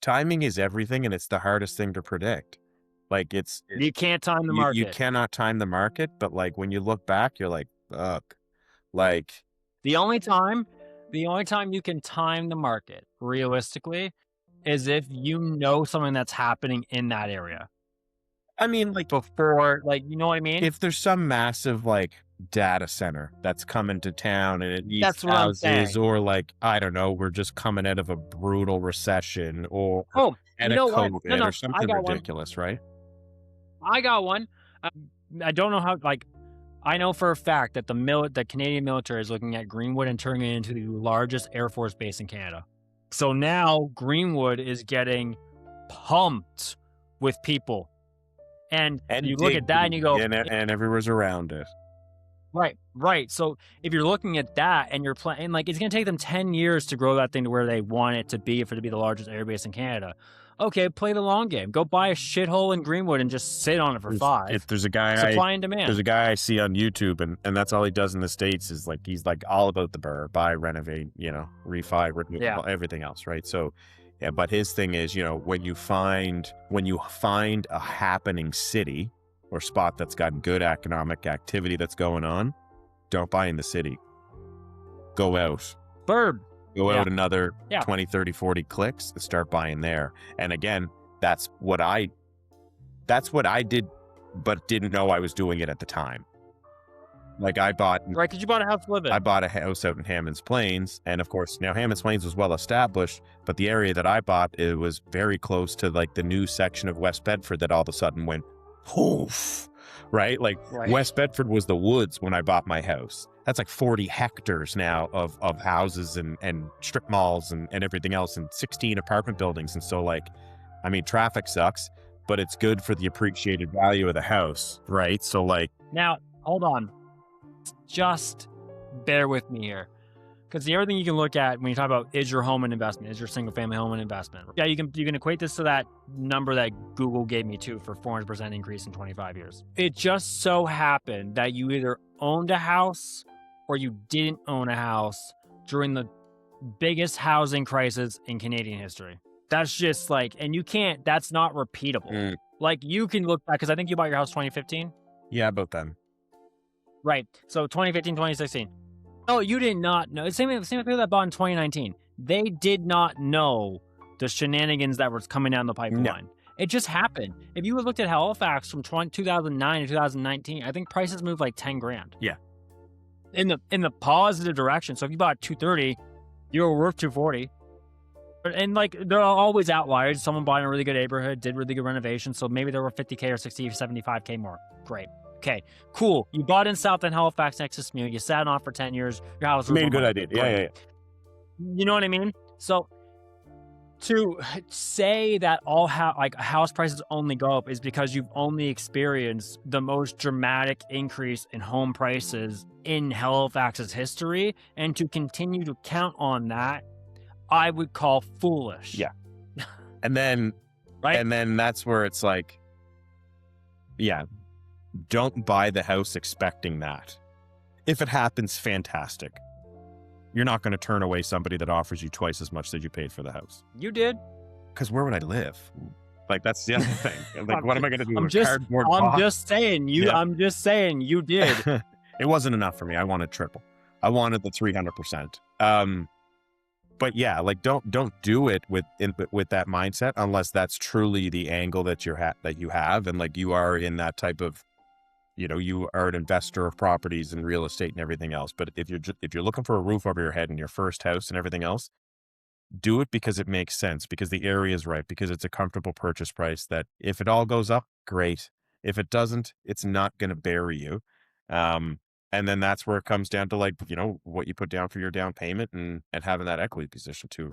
timing is everything, and it's the hardest thing to predict. Like You can't time the you market. cannot time the market, but like when you look back, you're like, fuck. Like, The only time you can time the market realistically is if you know something that's happening in that area I mean, like before, like, you know what I mean? if there's some massive like data center that's coming to town and it needs That's what I'm houses, saying. or like, I don't know, we're just coming out of a brutal recession or Oh, at you a know what? No, COVID or no, I something got one. ridiculous, right? I got one. I don't know how, like, I know for a fact that the Canadian military is looking at Greenwood and turning it into the largest Air Force base in Canada. So now Greenwood is getting pumped with people. And And you look at that and you go, and everywhere's around it. right, right. So if you're looking at that and you're playing, like, it's going to take them 10 years to grow that thing to where they want it to be for it to be the largest airbase in Canada. Okay, play the long game. Go buy a shithole in Greenwood and just sit on it for five. There's a guy Supply and there's demand. a guy I see on YouTube, and that's all he does in the States is like he's like all about the burr, buy, renovate, refi, Yeah. everything else, right? So yeah, but his thing is, when you find a happening city or spot that's got good economic activity that's going on, don't buy in the city. Go out. Burb. Go Yeah. out another Yeah. 20, 30, 40 clicks and start buying there. And again, that's what I did, but didn't know I was doing it at the time. Like Right, because you bought a house to live in. I bought a house out in Hammonds Plains, and of course now Hammonds Plains was well established, but the area that I bought, it was very close to like the new section of West Bedford that all of a sudden went poof, right? Like Right. West Bedford was the woods when I bought my house. That's like 40 hectares now of houses and strip malls and everything else, and 16 apartment buildings. And so like, I mean, traffic sucks, but it's good for the appreciated value of the house, right? So like, Now, hold on. Just bear with me here. Because the other thing you can look at when you talk about is your home an investment, is your single family home an investment? Yeah, you can equate this to that number that Google gave me too for 400% increase in 25 years. It just so happened that you either owned a house or you didn't own a house during the biggest housing crisis in Canadian history. That's just like, and you can't, that's not repeatable. Like you can look back, because I think you bought your house 2015. yeah, about then. Right. So 2015, 2016. Oh, you did not know. Same with people that bought in 2019. They did not know the shenanigans that were coming down the pipeline. It just happened. If you looked at Halifax from 2009 to 2019, I think prices moved like 10 grand. Yeah. In the positive direction. So if you bought 230, you were worth 240. And like, there are always outliers. Someone bought in a really good neighborhood, did really good renovations. So maybe there were 50K or 60, 75K more. Great. Okay, cool. You bought in South End, Halifax, next to Smew. You sat on for 10 years. Your house was Made a good idea. Yeah. You know what I mean? So to say that house prices only go up is because you've only experienced the most dramatic increase in home prices in Halifax's history, and to continue to count on that, I would call foolish. Yeah. And then, right? And then that's where it's like, yeah, don't buy the house expecting that. If it happens, fantastic. You're not going to turn away somebody that offers you twice as much that you paid for the house. You did. Because where would I live? Like, that's the other thing. Like, what am I going to do? I'm just saying you did. It wasn't enough for me. I wanted triple. I wanted the 300%. But yeah, like don't do it with that mindset unless that's truly the angle that you have, and like you are in that type of, you are an investor of properties and real estate and everything else. But if you're looking for a roof over your head and your first house and everything else, do it because it makes sense, because the area is right, because it's a comfortable purchase price. That if it all goes up, great. If it doesn't, it's not going to bury you. And then that's where it comes down to, like, what you put down for your down payment and having that equity position too.